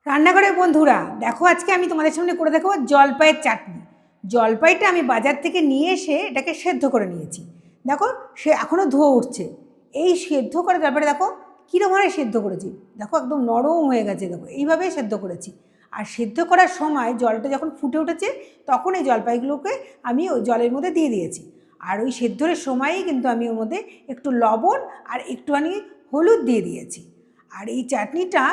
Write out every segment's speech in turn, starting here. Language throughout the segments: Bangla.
রান্নাঘরের বন্ধুরা দেখো, আজকে আমি তোমাদের সামনে করে দেখাবো জলপাইয়ের চাটনি। জলপাইটা আমি বাজার থেকে নিয়ে এসে এটাকে সেদ্ধ করে নিয়েছি। দেখো, সে এখনও ধোয়া উঠছে। এই সেদ্ধ করা জলপাইটা দেখো কীরকমভাবে সেদ্ধ করেছি। দেখো একদম নরম হয়ে গেছে। দেখো এইভাবেই সেদ্ধ করেছি। আর সেদ্ধ করার সময় জলটা যখন ফুটে উঠেছে তখন এই জলপাইগুলোকে আমি ওই জলের মধ্যে দিয়ে দিয়েছি। আর ওই সেদ্ধর সময়ই কিন্তু আমি ওর মধ্যে একটু লবণ আর একটুখানি হলুদ দিয়ে দিয়েছি। আর এই চাটনিটা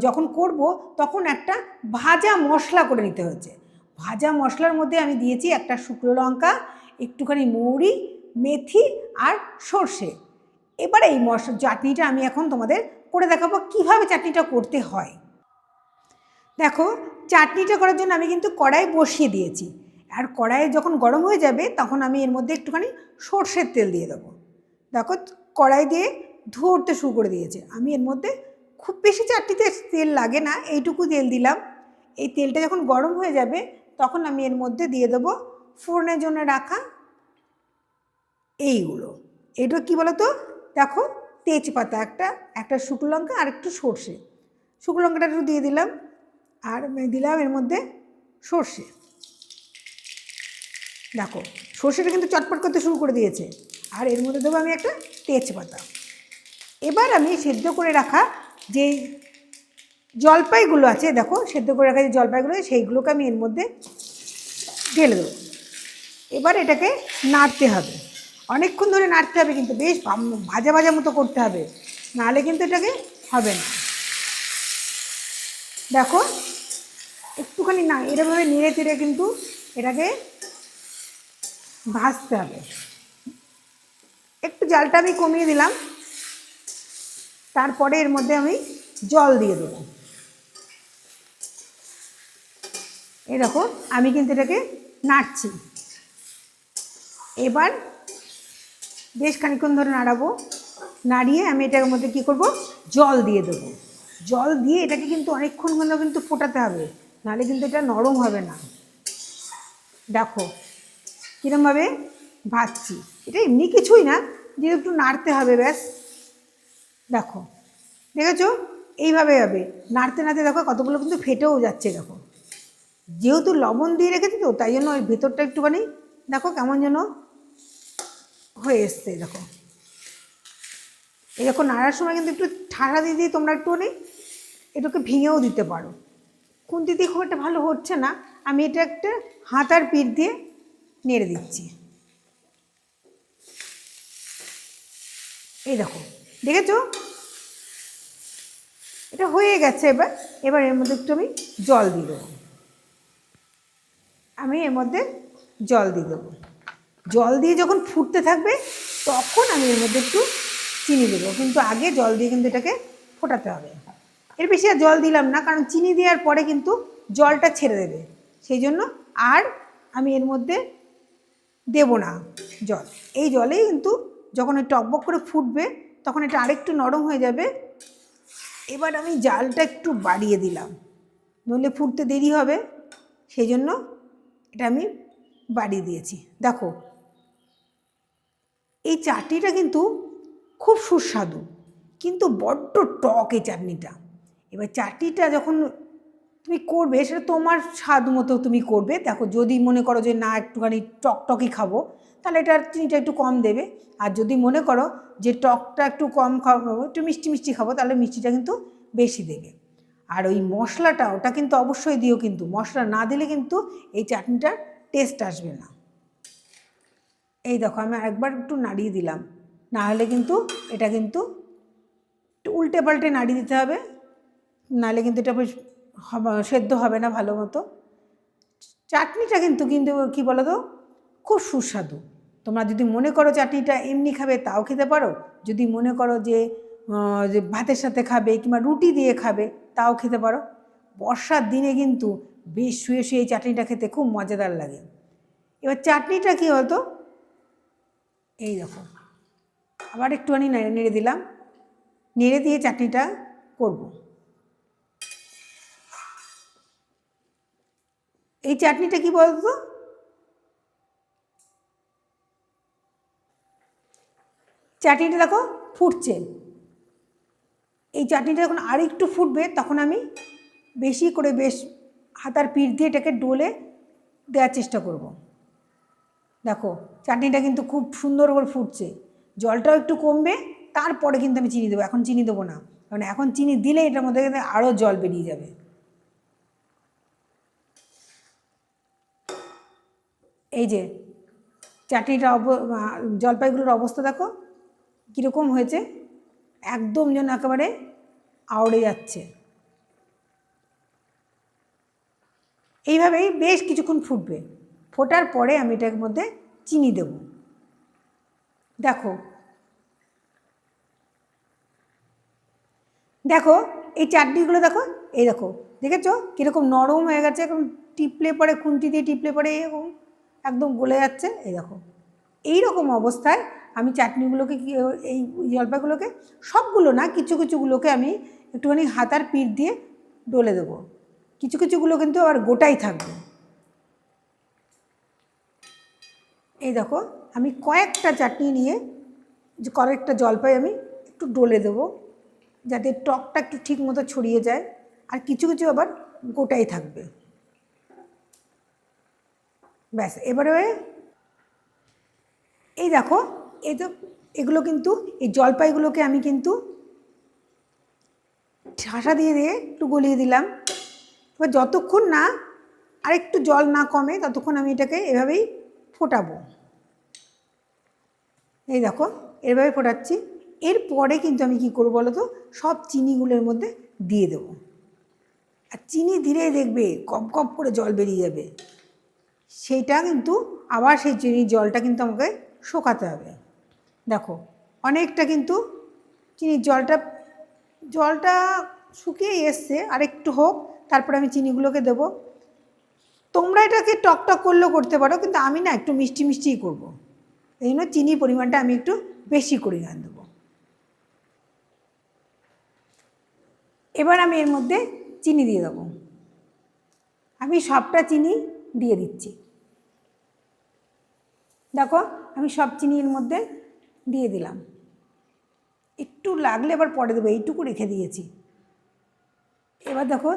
যখন করব তখন একটা ভাজা মশলা করে নিতে হচ্ছে। ভাজা মশলার মধ্যে আমি দিয়েছি একটা শুকনো লঙ্কা, একটুখানি মৌরি, মেথি আর সর্ষে। এবারে এই চাটনিটা আমি এখন তোমাদের করে দেখাবো কীভাবে চাটনিটা করতে হয়। দেখো, চাটনিটা করার জন্য আমি কিন্তু কড়াই বসিয়ে দিয়েছি। আর কড়াই যখন গরম হয়ে যাবে তখন আমি এর মধ্যে একটুখানি সর্ষের তেল দিয়ে দেবো। দেখো, কড়াই দিয়ে ধুয়ে উঠতে শুরু করে দিয়েছে। আমি এর মধ্যে খুব বেশি চাটনিতে তেল লাগে না, এইটুকু তেল দিলাম। এই তেলটা যখন গরম হয়ে যাবে তখন আমি এর মধ্যে দিয়ে দেবো ফোড়নের জন্য রাখা এইগুলো। এটা কী বলো তো, দেখো, তেজপাতা একটা, একটা শুকনো লঙ্কা আর একটু সর্ষে। শুকনো লঙ্কাটা একটু দিয়ে দিলাম আর দিলাম এর মধ্যে সর্ষে। দেখো, সর্ষেটা কিন্তু চটপট করতে শুরু করে দিয়েছে। আর এর মধ্যে দেবো আমি একটা তেজপাতা। এবার আমি সেদ্ধ করে রাখা যে জলপাইগুলো আছে, দেখো সেদ্ধ করে রাখা যে জলপাইগুলো সেইগুলোকে আমি এর মধ্যে ঢেলে দেবো। এবার এটাকে নাড়তে হবে, অনেকক্ষণ ধরে নাড়তে হবে, কিন্তু বেশ ভাজা ভাজা মতো করতে হবে, নাহলে কিন্তু এটাকে হবে না। দেখো, একটুখানি না এরকমভাবে নেড়ে চেড়ে কিন্তু এটাকে ভাজতে হবে। একটু জালটা আমি কমিয়ে দিলাম। তারপরে এর মধ্যে আমি জল দিয়ে দেবো। এই দেখো, আমি কিন্তু এটাকে নাড়ছি। এবার বেশ খানিকক্ষণ ধরে নাড়াবো। নাড়িয়ে আমি এটার মধ্যে কী করব, জল দিয়ে দেবো। জল দিয়ে এটাকে কিন্তু অনেকক্ষণ কিন্তু ফোটাতে হবে, নাহলে কিন্তু এটা নরম হবে না। দেখো কীরমভাবে ভাজছি, এটা এমনি কিছুই না, যে একটু নাড়তে হবে ব্যাস। দেখো, দেখেছো, এইভাবে হবে। নাড়তে নাড়তে দেখো কতগুলো কিন্তু ফেটেও যাচ্ছে। দেখো, যেহেতু লবণ দিয়ে রেখেছি তো তাই জন্য ওই ভেতরটা একটুখানি দেখো কেমন যেন হয়ে এসছে। দেখো, এরকম নাড়ার সময় কিন্তু একটু ঠাড়া দিয়ে দিয়ে তোমরা একটুখানি এটাকে ভেঙেও দিতে পারো। খুন্তি দিয়ে খুব একটা ভালো হচ্ছে না, আমি এটা একটা হাতার পিঠ দিয়ে নেড়ে দিচ্ছি। এই দেখো, দেখেছো, এটা হয়ে গেছে। এবার এবার এর মধ্যে একটু আমি জল দিয়ে দেবো। আমি এর মধ্যে জল দিয়ে দেবো। জল দিয়ে যখন ফুটতে থাকবে তখন আমি এর মধ্যে একটু চিনি দেবো, কিন্তু আগে জল দিয়ে কিন্তু এটাকে ফোটাতে হবে। এর বেশি আর জল দিলাম না, কারণ চিনি দেওয়ার পরে কিন্তু জলটা ছেড়ে দেবে, সেই জন্য আর আমি এর মধ্যে দেব না জল। এই জলেই কিন্তু যখন একটু টকবক করে ফুটবে তখন এটা আরেকটু নরম হয়ে যাবে। এবার আমি জালটা একটু বাড়িয়ে দিলাম, নইলে ফুটতে দেরি হবে, সেই জন্য এটা আমি বাড়িয়ে দিয়েছি। দেখো, এই চাটনিটা কিন্তু খুব সুস্বাদু, কিন্তু বড্ড টক এই চাটনিটা। এবার চাটনিটা যখন তুমি করবে সেটা তোমার স্বাদ মতো তুমি করবে। দেখো, যদি মনে করো যে না একটুখানি টকটকই খাবো তাহলে এটার চিনিটা একটু কম দেবে। আর যদি মনে করো যে টকটা একটু কম খাবো, একটু মিষ্টি মিষ্টি খাবো, তাহলে মিষ্টিটা কিন্তু বেশি দেবে। আর ওই মশলাটা ওটা কিন্তু অবশ্যই দিও, কিন্তু মশলা না দিলে কিন্তু এই চাটনিটার টেস্ট আসবে না। এই দেখো, আমি আরেকবার একটু নাড়িয়ে দিলাম, না হলে কিন্তু এটা কিন্তু একটু উল্টে পাল্টে নাড়িয়ে দিতে হবে, নাহলে কিন্তু এটা সেদ্ধ হবে না ভালো মতো। চাটনিটা কিন্তু কিন্তু কী বলো তো, খুব সুস্বাদু। তোমরা যদি মনে করো চাটনিটা এমনি খাবে তাও খেতে পারো, যদি মনে করো যে ভাতের সাথে খাবে কিংবা রুটি দিয়ে খাবে তাও খেতে পারো। বর্ষার দিনে কিন্তু বেশ শুয়ে শুয়ে এই চাটনিটা খেতে খুব মজাদার লাগে। এবার চাটনিটা কী হতো, এই দেখো, আবার একটুখানি নেড়ে দিলাম, নেড়ে দিয়ে চাটনিটা করব। এই চাটনিটা কি বলতো, চাটনিটা দেখো ফুটছে। এই চাটনিটা যখন আর একটু ফুটবে তখন আমি বেশি করে বেশ হাতার পিঠ দিয়ে এটাকে ডলে দেওয়ার চেষ্টা করব। দেখো চাটনিটা কিন্তু খুব সুন্দর করে ফুটছে, জলটাও একটু কমবে, তারপরে কিন্তু আমি চিনি দেবো। এখন চিনি দেবো না, কারণ এখন চিনি দিলে এটার মধ্যে কিন্তু আরও জল বেরিয়ে যাবে। এই যে চাটনিটা জলপাইগুলোর অবস্থা দেখো কীরকম হয়েছে, একদম যেন একেবারে আউড়ে যাচ্ছে। এইভাবেই বেশ কিছুক্ষণ ফুটবে, ফোটার পরে আমি এটার মধ্যে চিনি দেব। দেখো দেখো এই চাটনিগুলো দেখো, এই দেখো দেখেছো কীরকম নরম হয়ে গেছে, এখন টিপলে পরে খুন্তি দিয়ে টিপলে পরে এরকম একদম গলে যাচ্ছে। এই দেখো এই রকম অবস্থায় আমি চাটনিগুলোকে এই জলপাইগুলোকে সবগুলো না, কিছু কিছুগুলোকে আমি একটুখানি হাতার পিঠ দিয়ে ডলে দেবো, কিছু কিছুগুলো কিন্তু আবার গোটাই থাকবে। এই দেখো আমি কয়েকটা চাটনি নিয়ে কয়েকটা জলপাই আমি একটু ডলে দেবো, যাতে টকটা একটু ঠিক মতো ছড়িয়ে যায়, আর কিছু কিছু আবার গোটাই থাকবে। ব্যাস এবারে এই দেখো এই তো এগুলো কিন্তু এই জলপাইগুলোকে আমি কিন্তু ঠাসা দিয়ে দিয়ে একটু গলিয়ে দিলাম। এবার যতক্ষণ না আরেকটু জল না কমে ততক্ষণ আমি এটাকে এভাবেই ফোটাবো। এই দেখো এভাবে ফোটাচ্ছি। এরপরে কিন্তু আমি কি করবো বলো তো, সব চিনিগুলোর মধ্যে দিয়ে দেবো, আর চিনি দিলেই দেখবে কপ কপ করে জল বেরিয়ে যাবে। সেইটা কিন্তু আবার সেই চিনির জলটা কিন্তু আমাকে শোকাতে হবে। দেখো অনেকটা কিন্তু চিনির জলটা শুকিয়ে এসছে, আর একটু হোক, তারপরে আমি চিনিগুলোকে দেবো। তোমরা এটাকে টকটক করলেও করতে পারো, কিন্তু আমি না একটু মিষ্টি মিষ্টিই করবো, এই জন্য চিনির পরিমাণটা আমি একটু বেশি করে দেবো। এবার আমি এর মধ্যে চিনি দিয়ে দেবো, আমি সবটা চিনি দিয়ে দিচ্ছি। দেখো আমি সব চিনি এর মধ্যে দিয়ে দিলাম, একটু লাগলে এবার পরে দেবো, এইটুকু রেখে দিয়েছি। এবার দেখো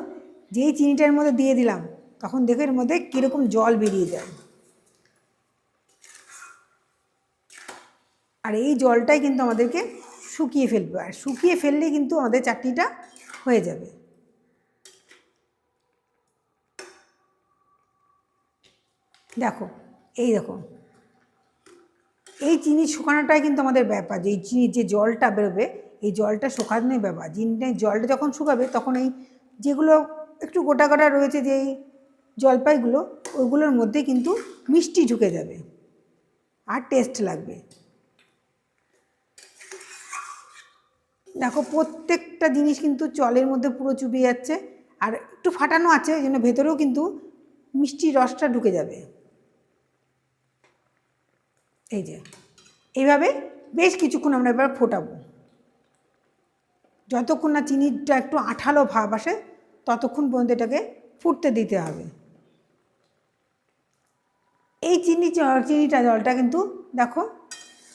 যেই চিনিটার মধ্যে দিয়ে দিলাম, তখন দেখো এর মধ্যে কীরকম জল বেরিয়ে যায়, আর এই জলটাই কিন্তু আমাদেরকে শুকিয়ে ফেলবে, আর শুকিয়ে ফেললে কিন্তু আমাদের চাটনিটা হয়ে যাবে। দেখো এই দেখো এই চিনি শুকানোটাই কিন্তু আমাদের ব্যাপার, যে এই চিনির যে জলটা বেরোবে এই জলটা শুকানোই ব্যাপার। চিনিটা জলটা যখন শুকাবে তখন এই যেগুলো একটু গোটা গোটা রয়েছে যে এই জলপাইগুলো, ওইগুলোর মধ্যে কিন্তু মিষ্টি ঢুকে যাবে আর টেস্ট লাগবে। দেখো প্রত্যেকটা জিনিস কিন্তু জলের মধ্যে পুরো চুপে যাচ্ছে, আর একটু ফাটানো আছে, ওই জন্য ভেতরেও কিন্তু মিষ্টি রসটা ঢুকে যাবে। এই যে এইভাবে বেশ কিছুক্ষণ আমরা এবার ফোটাবো, যতক্ষণ না চিনিটা একটু আঠালো ভাব আসে ততক্ষণ পর্যন্ত এটাকে ফুটতে দিতে হবে। এই চিনিটা জলটা কিন্তু দেখো,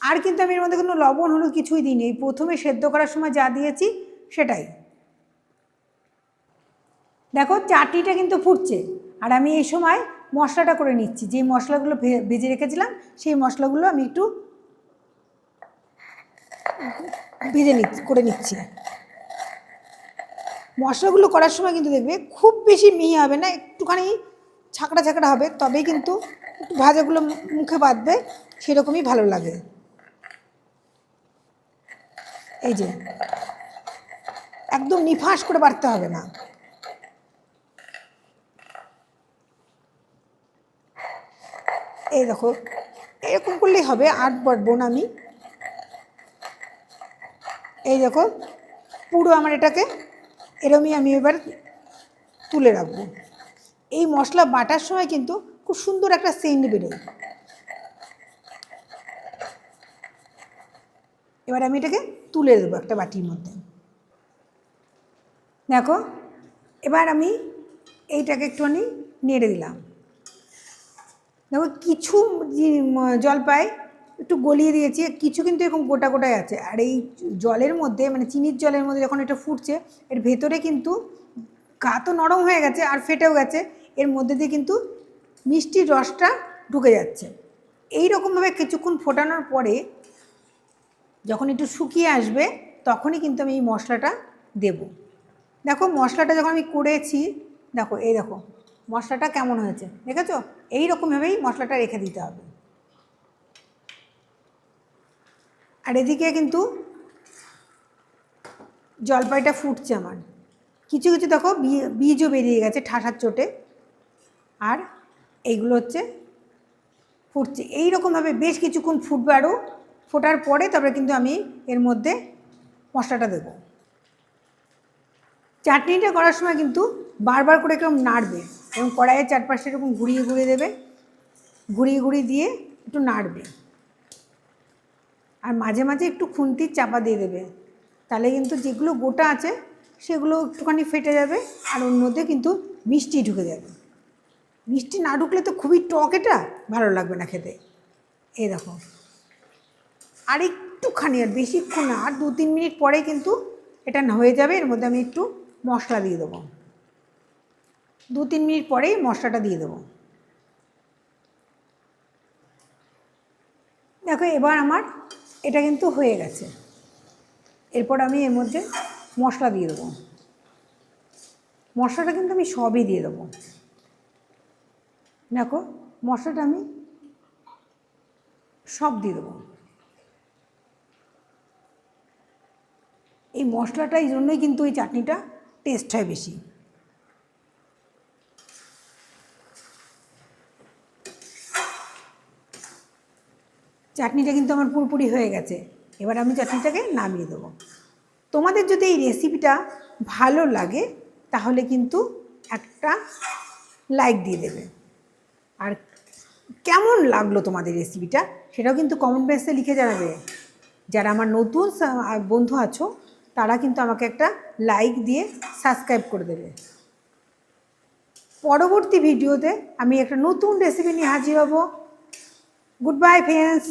আর কিন্তু আমি এর মধ্যে কোনো লবণ হলুদ কিছুই দিইনি, এই প্রথমে সেদ্ধ করার সময় যা দিয়েছি সেটাই। দেখো চাটনিটা কিন্তু ফুটছে, আর আমি এই সময় মশলাটা করে নিচ্ছি, যে মশলাগুলো ভেজে রেখেছিলাম সেই মশলাগুলো আমি একটু করে নিচ্ছি। মশলাগুলো করার সময় কিন্তু দেখবে খুব বেশি মিহি হবে না, একটুখানি ছাকড়া ছাকড়া হবে, তবেই কিন্তু একটু ভাজাগুলো মুখে বাঁধবে, সেরকমই ভালো লাগে। এই যে একদম নিফাস করে বাড়তে হবে না। এই দেখো এরকম করলেই হবে, আর বাড়বো না আমি। এই দেখো পুরো আমার এটাকে এরমই আমি এবার তুলে রাখবো। এই মশলা বাটার সময় কিন্তু খুব সুন্দর একটা সেন্ট বেরোয়। এবার আমি এটাকে তুলে দেবো একটা বাটির মধ্যে। দেখো এবার আমি এইটাকে একটুখানি নেড়ে দিলাম। দেখো কিছু জলপাই একটু গলিয়ে দিয়েছি, কিছু কিন্তু এরকম গোটা গোটায় আছে, আর এই জলের মধ্যে মানে চিনির জলের মধ্যে যখন এটা ফুটছে এর ভেতরে কিন্তু গা তো নরম হয়ে গেছে আর ফেটেও গেছে, এর মধ্যে দিয়ে কিন্তু মিষ্টির রসটা ঢুকে যাচ্ছে। এই রকমভাবে কিছুক্ষণ ফোটানোর পরে যখন একটু শুকিয়ে আসবে তখনই কিন্তু আমি এই মশলাটা দেব। দেখো মশলাটা যখন আমি করেছি, দেখো এই দেখো মশলাটা কেমন হয়েছে, দেখেছো? এই রকমভাবেই মশলাটা রেখে দিতে হবে। আর এদিকে কিন্তু জলপাইটা ফুটছে আমার, কিছু কিছু দেখো বীজও বেরিয়ে গেছে ঠাসার চোটে, আর এইগুলো হচ্ছে ফুটছে। এই রকমভাবে বেশ কিছুক্ষণ ফুটবে, আরও ফোটার পরে তারপরে কিন্তু আমি এর মধ্যে মশলাটা দেব। চাটনিটা করার সময় কিন্তু বারবার করে এরকম নাড়বে এবং কড়াইয়ের চারপাশে এরকম ঘুরিয়ে ঘুরিয়ে দেবে, ঘুরিয়ে ঘুরিয়ে দিয়ে একটু নাড়বে, আর মাঝে মাঝে একটু খুন্তির চাপা দিয়ে দেবে, তাহলে কিন্তু যেগুলো গোটা আছে সেগুলো একটুখানি ফেটে যাবে আর ওর মধ্যে কিন্তু মিষ্টি ঢুকে যাবে। মিষ্টি না ঢুকলে তো খুবই টক, এটা ভালো লাগবে না খেতে। এই দেখো আর একটুখানি, আর বেশিক্ষণ না, আর 2-3 মিনিট পরে কিন্তু এটা হয়ে যাবে। এর মধ্যে আমি একটু মশলা দিয়ে দেবো, 2-3 মিনিট পরেই মশলাটা দিয়ে দেবো। দেখো এবার আমার এটা কিন্তু হয়ে গেছে। এরপর আমি এর মধ্যে মশলা দিয়ে দেবো, মশলাটা কিন্তু আমি সবই দিয়ে দেবো। দেখো মশলাটা আমি সব দিয়ে দেবো। এই মশলাটা এই জন্যই কিন্তু এই চাটনিটা টেস্ট হয় বেশি। চাটনিটা কিন্তু আমার পুরোপুরি হয়ে গেছে, এবার আমি চাটনিটাকে নামিয়ে দেবো। তোমাদের যদি এই রেসিপিটা ভালো লাগে তাহলে কিন্তু একটা লাইক দিয়ে দেবে, আর কেমন লাগলো তোমাদের রেসিপিটা সেটাও কিন্তু কমেন্ট বক্সে লিখে জানাবে। যারা আমার নতুন বন্ধু আছো তারা কিন্তু আমাকে একটা লাইক দিয়ে সাবস্ক্রাইব করে দেবে। পরবর্তী ভিডিওতে আমি একটা নতুন রেসিপি নিয়ে হাজির হব। Good bye friends.